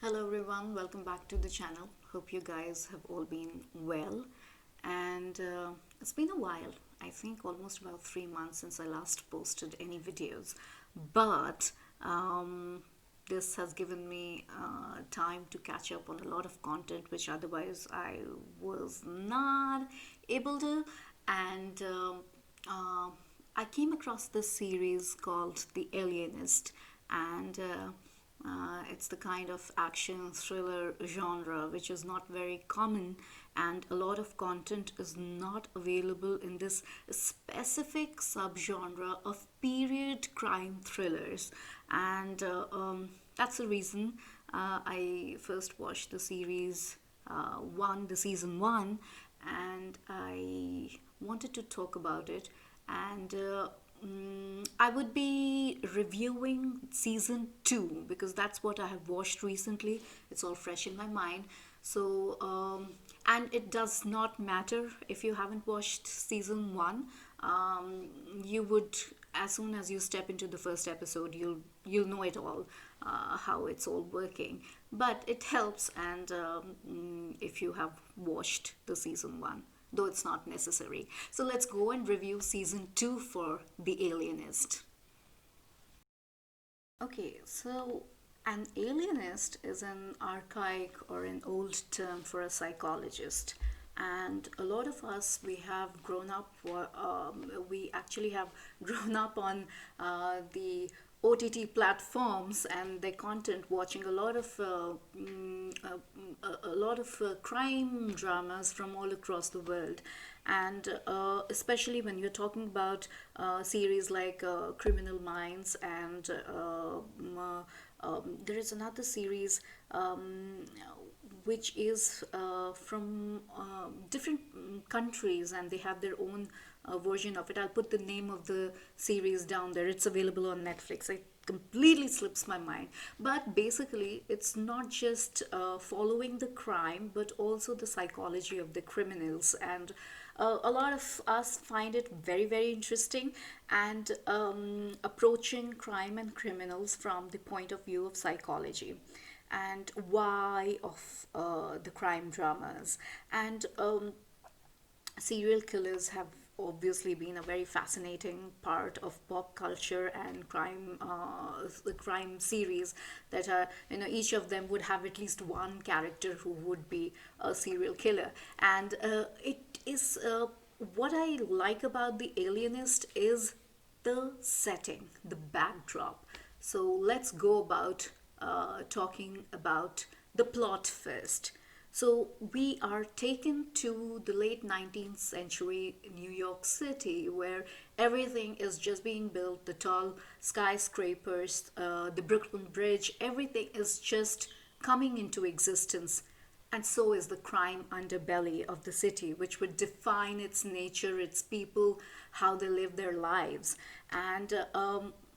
Hello everyone, welcome back to the channel. Hope you guys have all been well. And it's been a while, I think almost about 3 months since I last posted any videos. But this has given me time to catch up on a lot of content which otherwise I was not able to. And I came across this series called The Alienist, and it's the kind of action thriller genre which is not very common, and a lot of content is not available in this specific subgenre of period crime thrillers. And that's the reason I first watched the series the season one, and I wanted to talk about it. And I would be reviewing season two because that's what I have watched recently. It's all fresh in my mind. So, and it does not matter if you haven't watched season one. You would, as soon as you step into the first episode, you'll know it all, how it's all working. But it helps, and if you have watched the season one, though it's not necessary. So let's go and review season 2 for The Alienist. Okay, so an alienist is an archaic or an old term for a psychologist. And a lot of us, we actually have grown up on the OTT platforms and their content, watching a lot of crime dramas from all across the world. And especially when you're talking about series like Criminal Minds, and there is another series which is from different countries, and they have their own version of it. I'll put the name of the series down there. It's available on Netflix. It completely slips my mind. But basically, it's not just following the crime, but also the psychology of the criminals. And a lot of us find it very, very interesting, and approaching crime and criminals from the point of view of psychology and why of the crime dramas. And serial killers have obviously been a very fascinating part of pop culture and crime, the crime series that are, each of them would have at least one character who would be a serial killer. And it is what I like about The Alienist is the setting, the backdrop. So let's go about talking about the plot first. So we are taken to the late 19th century New York City, where everything is just being built, the tall skyscrapers, the Brooklyn Bridge, everything is just coming into existence. And so is the crime underbelly of the city, which would define its nature, its people, how they live their lives. And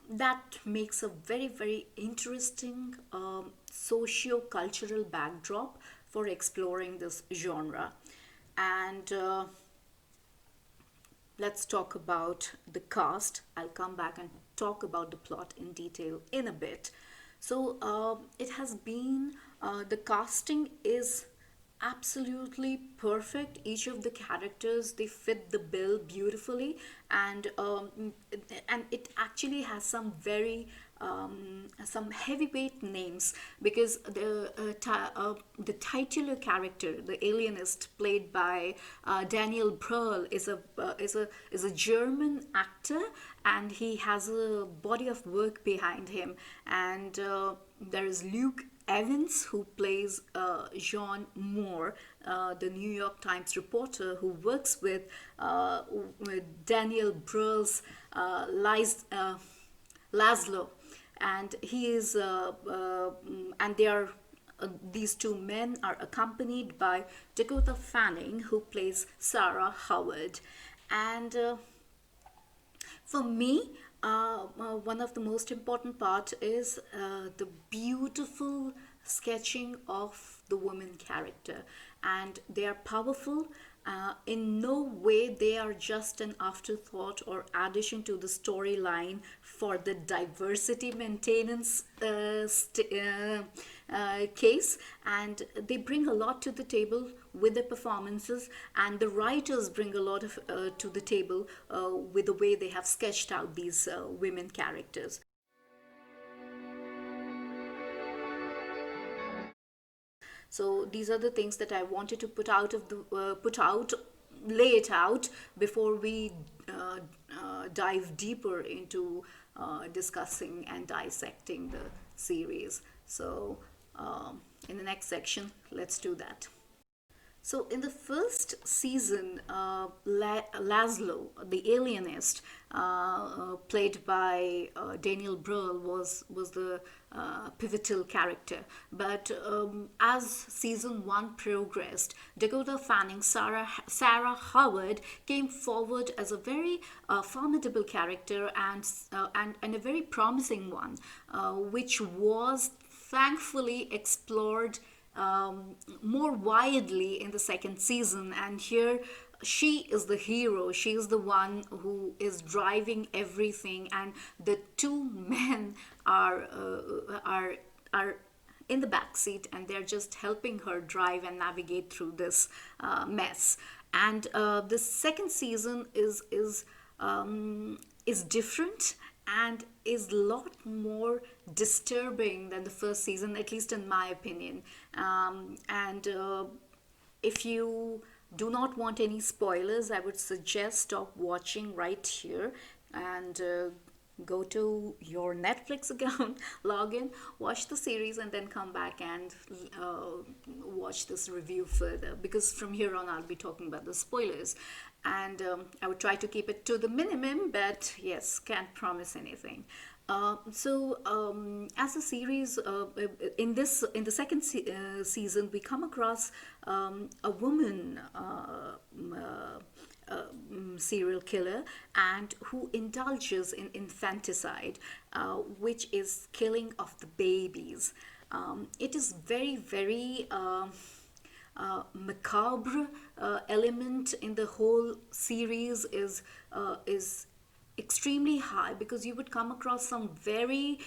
that makes a very, very interesting socio-cultural backdrop for exploring this genre. And let's talk about the cast. I'll come back and talk about the plot in detail in a bit. So it has been, the casting is absolutely perfect. Each of the characters, they fit the bill beautifully. And it actually has some heavyweight names, because the titular character, the alienist, played by Daniel Brühl, is a German actor, and he has a body of work behind him. And there is Luke Evans, who plays John Moore, the New York Times reporter who works with Daniel Brühl's Laszlo. And he is, and they are. These two men are accompanied by Dakota Fanning, who plays Sarah Howard. And for me, one of the most important part is the beautiful sketching of the woman character, and they are powerful. In no way they are just an afterthought or addition to the storyline for the diversity maintenance case, and they bring a lot to the table with their performances, and the writers bring a lot of to the table with the way they have sketched out these women characters. So these are the things that I wanted to put out, lay it out before we dive deeper into discussing and dissecting the series. So in the next section, let's do that. So in the first season, Laszlo, the alienist, played by Daniel Brühl, was the pivotal character. But as season one progressed, Dakota Fanning, Sarah Howard came forward as a very formidable character, and a very promising one, which was thankfully explored more widely in the second season. And here she is the hero, she is the one who is driving everything, and the two men are in the back seat, and they're just helping her drive and navigate through this mess. And the second season is different and is a lot more disturbing than the first season, at least in my opinion. And if you do not want any spoilers, I would suggest stop watching right here and go to your Netflix account, log in, watch the series, and then come back and watch this review further, because from here on I'll be talking about the spoilers. And I would try to keep it to the minimum, but yes, can't promise anything. As a series, in the second season, we come across a woman serial killer, and who indulges in infanticide, which is killing of the babies. It is very, very macabre element in the whole series is extremely high, because you would come across some very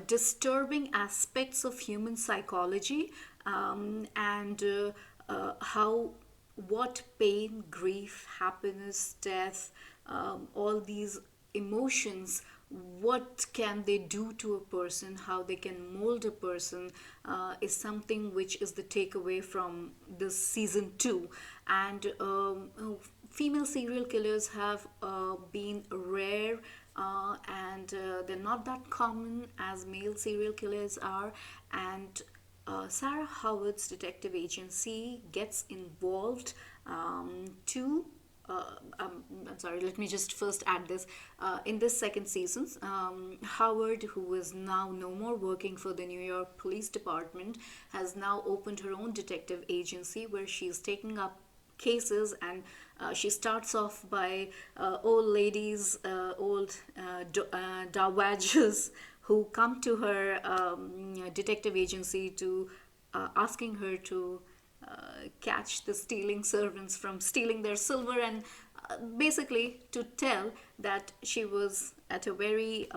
disturbing aspects of human psychology, and how what pain, grief, happiness, death, all these emotions, what can they do to a person, how they can mold a person, is something which is the takeaway from this season 2. And female serial killers have been rare, and they're not that common as male serial killers are. And Sarah Howard's detective agency gets involved to I'm sorry, let me just first add this. In this second season, Howard, who is now no more working for the New York Police Department, has now opened her own detective agency where she's taking up cases, and she starts off by old ladies, old dowagers who come to her detective agency to asking her to catch the stealing servants from stealing their silver, and basically to tell that she was at a very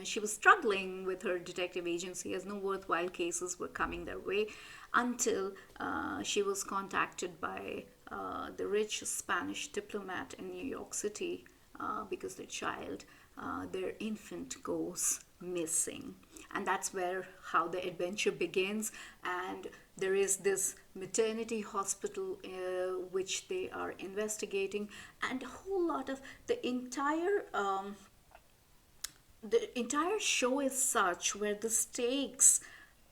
she was struggling with her detective agency, as no worthwhile cases were coming their way, until she was contacted by the rich Spanish diplomat in New York City, because their infant goes missing. And that's where how the adventure begins. And there is this maternity hospital which they are investigating, and a whole lot of the entire show is such where the stakes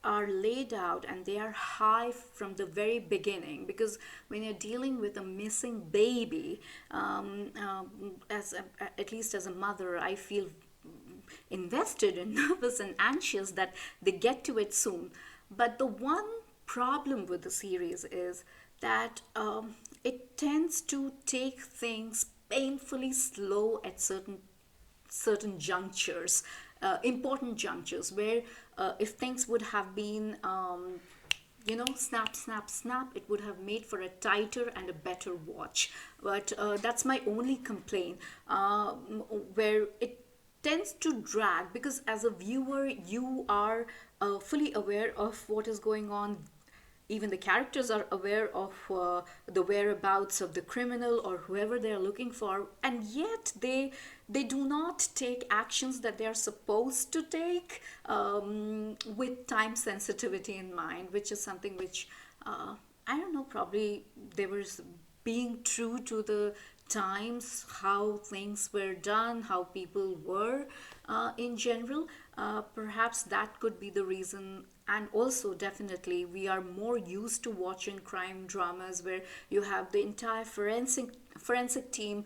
are laid out and they are high from the very beginning, because when you're dealing with a missing baby, at least as a mother, I feel invested and nervous and anxious that they get to it soon. But the one problem with the series is that it tends to take things painfully slow at certain junctures, important junctures, where if things would have been snap, snap, snap, it would have made for a tighter and a better watch. But that's my only complaint, where it tends to drag, because as a viewer you are fully aware of what is going on. Even the characters are aware of the whereabouts of the criminal or whoever they are looking for, and yet they do not take actions that they are supposed to take, with time sensitivity in mind, which is something which, I don't know, probably they were being true to the times, how things were done, how people were in general. Perhaps that could be the reason. And also, definitely, we are more used to watching crime dramas where you have the entire forensic team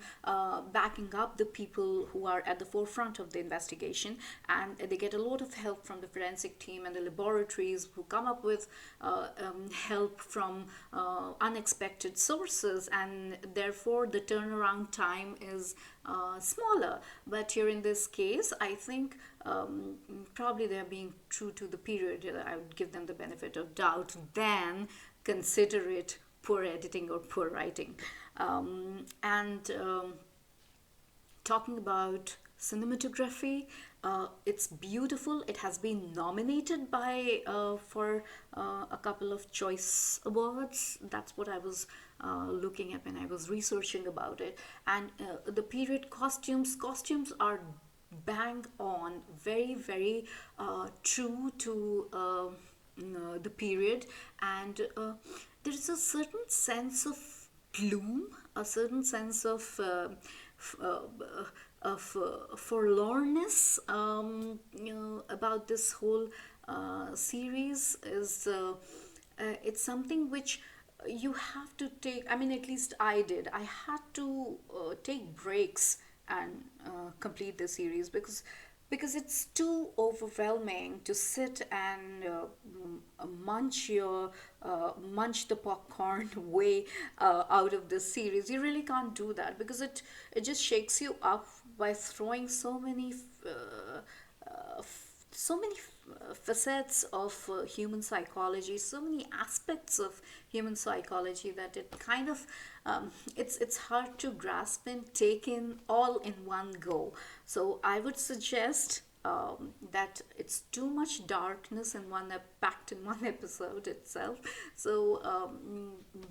backing up the people who are at the forefront of the investigation, and they get a lot of help from the forensic team and the laboratories who come up with help from unexpected sources, and therefore the turnaround time is smaller. But here in this case, I think probably they're being true to the period. I would give them the benefit of doubt, then consider it poor editing or poor writing. And talking about cinematography, it's beautiful. It has been nominated by for a couple of choice awards. That's what I was looking at when I was researching about it. And the period costumes are bang on, very, very true to the period. And there is a certain sense of gloom, a certain sense of forlornness, about this whole series. Is It's something which you have to take. I mean, at least I did. I had to take breaks and complete the series, because it's too overwhelming to sit and munch the popcorn way out of this series. You really can't do that, because it just shakes you up by throwing so many facets of human psychology, so many aspects of human psychology, that it kind of it's hard to grasp and take in all in one go. So I would suggest that it's too much darkness in packed in one episode itself. So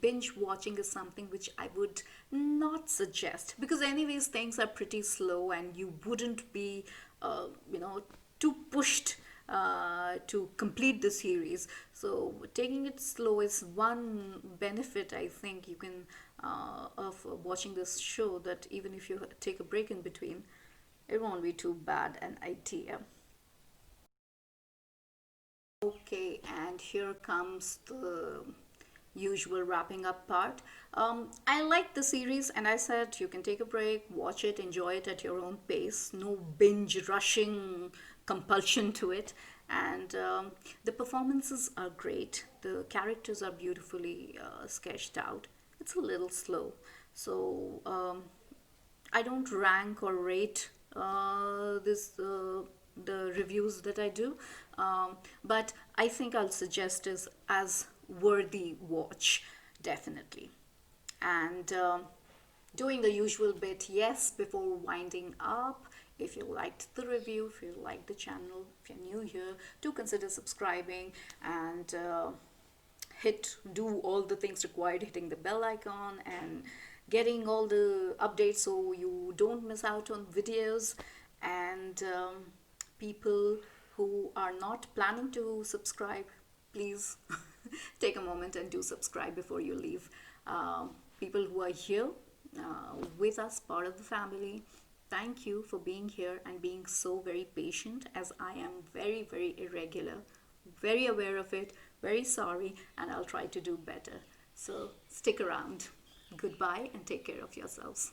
binge watching is something which I would not suggest, because anyways things are pretty slow, and you wouldn't be too pushed to complete the series. So taking it slow is one benefit, I think, you can of watching this show, that even if you take a break in between, it won't be too bad an idea. Okay, and here comes the usual wrapping up part. I like the series, and I said you can take a break, watch it, enjoy it at your own pace. No binge rushing compulsion to it. And the performances are great. The characters are beautifully sketched out. It's a little slow. So I don't rank or rate the reviews that I do, but I think I'll suggest it as worthy watch, definitely. And doing the usual bit, yes, before winding up, if you liked the review, if you liked the channel, if you're new here, do consider subscribing, and do all the things required, hitting the bell icon and getting all the updates so you don't miss out on videos. And people who are not planning to subscribe, please take a moment and do subscribe before you leave. People who are here with us, part of the family, thank you for being here and being so very patient, as I am very, very irregular. Very aware of it, very sorry, and I'll try to do better. So stick around. Goodbye and take care of yourselves.